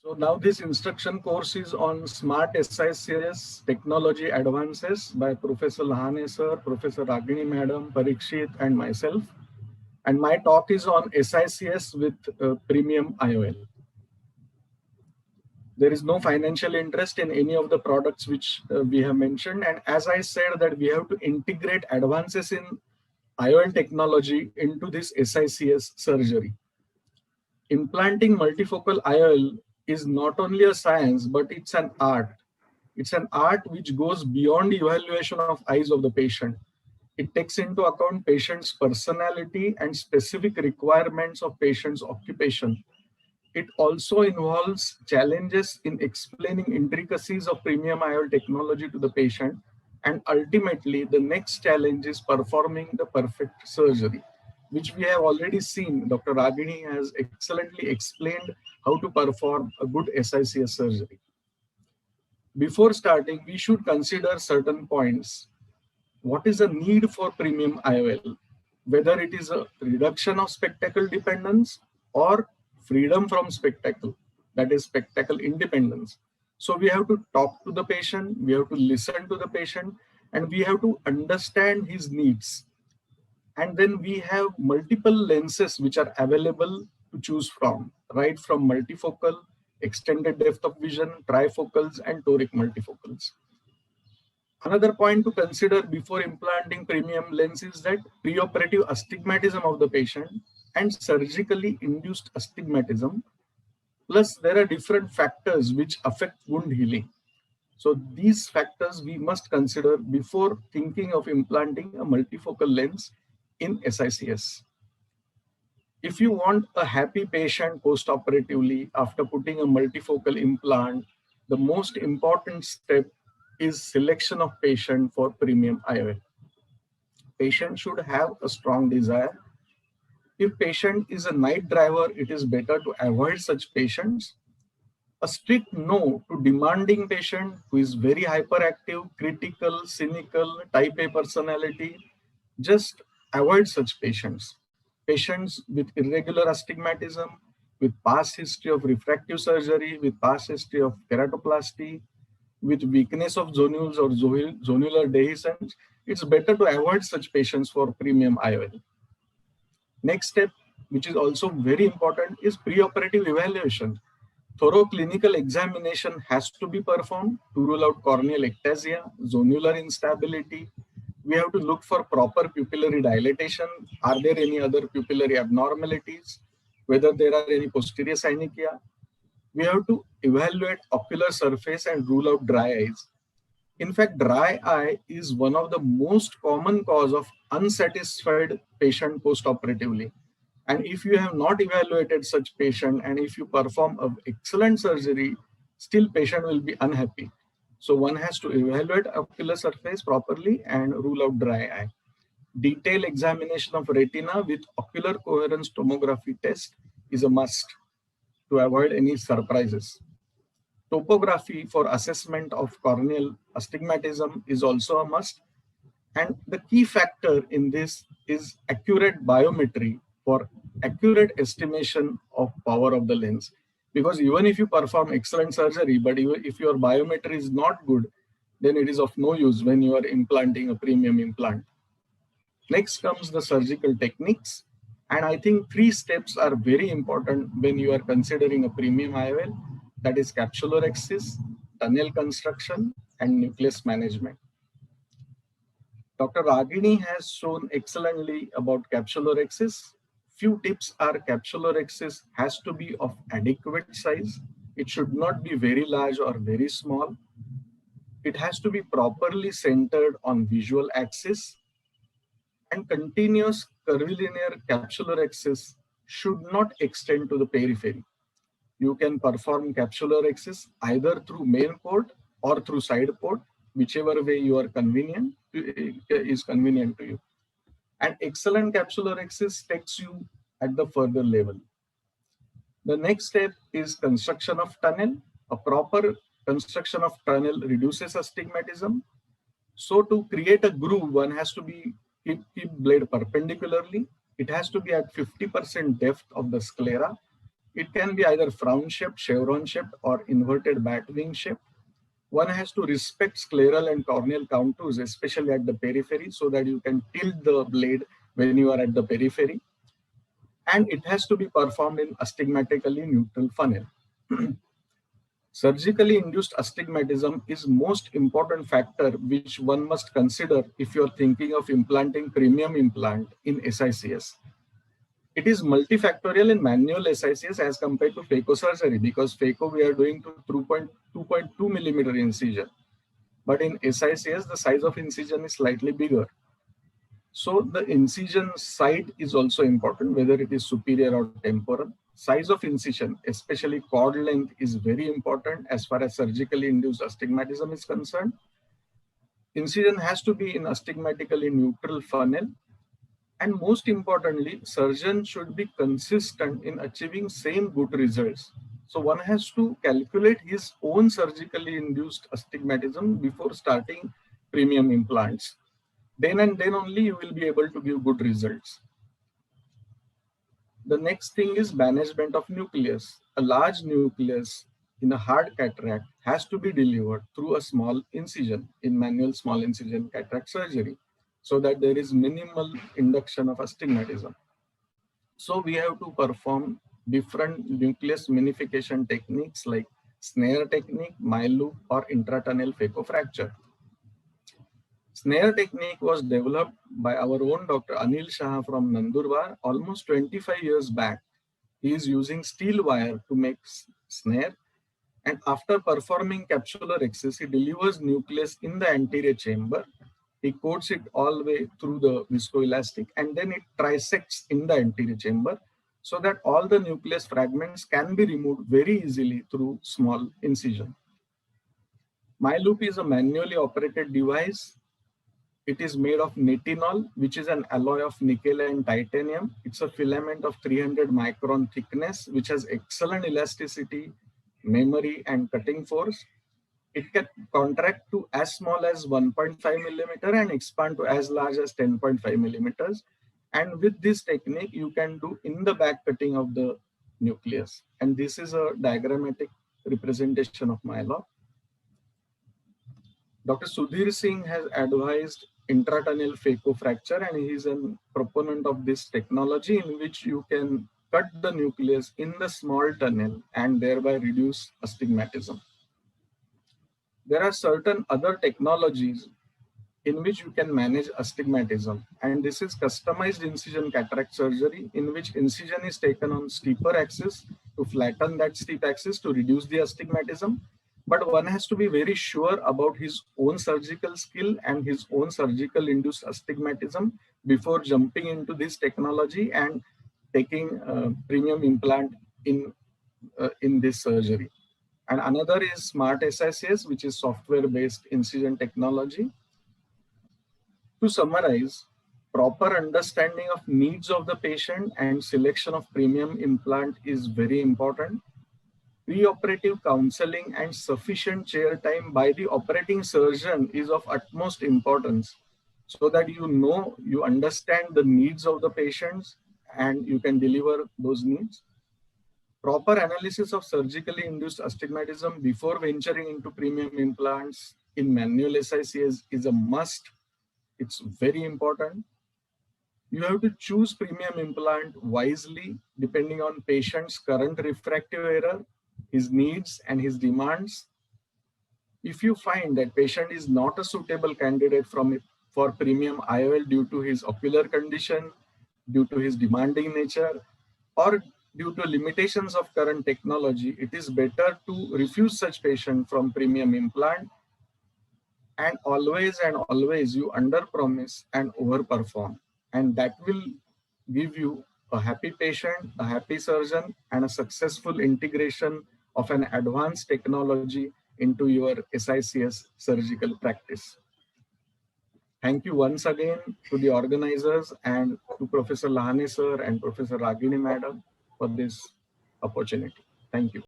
So now this instruction course is on Smart SICS Technology Advances by Professor Lahane sir, Professor Ragini madam, Parikshit and myself. And my talk is on SICS with premium IOL. There is no financial interest in any of the products which we have mentioned. And as I said that we have to integrate advances in IOL technology into this SICS surgery. Implanting multifocal IOL is not only a science, but it's an art. It's an art which goes beyond evaluation of eyes of the patient. It takes into account patient's personality and specific requirements of patient's occupation. It also involves challenges in explaining intricacies of premium IOL technology to the patient. And ultimately, the next challenge is performing the perfect surgery, which we have already seen. Dr. Ragini has excellently explained how to perform a good SICS surgery. Before starting, we should consider certain points. What is the need for premium IOL? Whether it is a reduction of spectacle dependence or freedom from spectacle, that is spectacle independence. So we have to talk to the patient, we have to listen to the patient, and we have to understand his needs. And then we have multiple lenses which are available to choose from, right from multifocal, extended depth of vision, trifocals, and toric multifocals. Another point to consider before implanting premium lens is that preoperative astigmatism of the patient and surgically induced astigmatism. Plus, there are different factors which affect wound healing. So these factors we must consider before thinking of implanting a multifocal lens in SICS. If you want a happy patient post-operatively after putting a multifocal implant, the most important step is selection of patient for premium IOL. Patient should have a strong desire. If patient is a night driver, it is better to avoid such patients. A strict no to demanding patient who is very hyperactive, critical, cynical, type A personality, just avoid such patients. Patients with irregular astigmatism, with past history of refractive surgery, with past history of keratoplasty, with weakness of zonules or zonular dehiscence, it's better to avoid such patients for premium IOL. Next step, which is also very important, is preoperative evaluation. Thorough clinical examination has to be performed to rule out corneal ectasia, zonular instability. We have to look for proper pupillary dilatation. Are there any other pupillary abnormalities? Whether there are any posterior synechia. We have to evaluate ocular surface and rule out dry eyes. In fact, dry eye is one of the most common cause of unsatisfied patient post-operatively. And if you have not evaluated such patient and if you perform an excellent surgery, still patient will be unhappy. So one has to evaluate ocular surface properly and rule out dry eye. Detailed examination of retina with ocular coherence tomography test is a must to avoid any surprises. Topography for assessment of corneal astigmatism is also a must. And the key factor in this is accurate biometry for accurate estimation of power of the lens. Because even if you perform excellent surgery, but if your biometry is not good, then it is of no use when you are implanting a premium implant. Next comes the surgical techniques. And I think 3 steps are very important when you are considering a premium IOL. That is capsulorhexis, tunnel construction, and nucleus management. Dr. Ragini has shown excellently about capsulorhexis. Few tips are capsulorhexis has to be of adequate size. It should not be very large or very small. It has to be properly centered on visual axis. And continuous curvilinear capsulorhexis should not extend to the periphery. You can perform capsulorhexis either through main port or through side port, whichever way you are convenient is convenient to you. And excellent capsulorhexis takes you at the further level. The next step is construction of tunnel. A proper construction of tunnel reduces astigmatism. So to create a groove, one has to keep blade perpendicularly. It has to be at 50% depth of the sclera. It can be either frown shaped, chevron shaped, or inverted bat wing shape. One has to respect scleral and corneal contours, especially at the periphery, so that you can tilt the blade when you are at the periphery. And it has to be performed in astigmatically neutral funnel. Surgically induced astigmatism is most important factor which one must consider if you're thinking of implanting premium implant in SICS. It is multifactorial in manual SICS as compared to phacosurgery, because phaco we are doing to 2.2 millimeter incision. But in SICS, the size of incision is slightly bigger. So the incision site is also important, whether it is superior or temporal. Size of incision, especially chord length, is very important as far as surgically induced astigmatism is concerned. Incision has to be in astigmatically neutral funnel. And most importantly, surgeon should be consistent in achieving same good results. So one has to calculate his own surgically induced astigmatism before starting premium implants. Then and then only you will be able to give good results. The next thing is management of nucleus. A large nucleus in a hard cataract has to be delivered through a small incision in manual small incision cataract surgery, so that there is minimal induction of astigmatism. So we have to perform different nucleus minification techniques like snare technique, MyLoop, or intratunnel phaco-fracture. Snare technique was developed by our own Dr. Anil Shah from Nandurbar almost 25 years back. He is using steel wire to make snare, and after performing capsular access, he delivers nucleus in the anterior chamber. He coats it all the way through the viscoelastic, and then it trisects in the anterior chamber, so that all the nucleus fragments can be removed very easily through small incision. MyLoop is a manually operated device. It is made of nitinol, which is an alloy of nickel and titanium. It's a filament of 300 micron thickness, which has excellent elasticity, memory, and cutting force. It can contract to as small as 1.5 millimeter and expand to as large as 10.5 millimeters. And with this technique, you can do in the back cutting of the nucleus. And this is a diagrammatic representation of MyLoop. Dr. Sudhir Singh has advised intratunnel phaco-fracture, and he is a proponent of this technology in which you can cut the nucleus in the small tunnel and thereby reduce astigmatism. There are certain other technologies in which you can manage astigmatism, and this is customized incision cataract surgery, in which incision is taken on steeper axis to flatten that steep axis to reduce the astigmatism. But one has to be very sure about his own surgical skill and his own surgical induced astigmatism before jumping into this technology and taking premium implant in this surgery. And another is Smart SICS, which is software-based incision technology. To summarize, proper understanding of needs of the patient and selection of premium implant is very important. Preoperative counseling and sufficient chair time by the operating surgeon is of utmost importance, so that you understand the needs of the patients and you can deliver those needs. Proper analysis of surgically induced astigmatism before venturing into premium implants in manual SICS is a must. It's very important. You have to choose premium implant wisely depending on patient's current refractive error, his needs and his demands. If you find that patient is not a suitable candidate for premium IOL due to his ocular condition, due to his demanding nature, or due to limitations of current technology, it is better to refuse such patient from premium implant. And always you under-promise and over-perform. And that will give you a happy patient, a happy surgeon, and a successful integration of an advanced technology into your SICS surgical practice. Thank you once again to the organizers and to Professor Lahane sir and Professor Ragini madam for this opportunity. Thank you.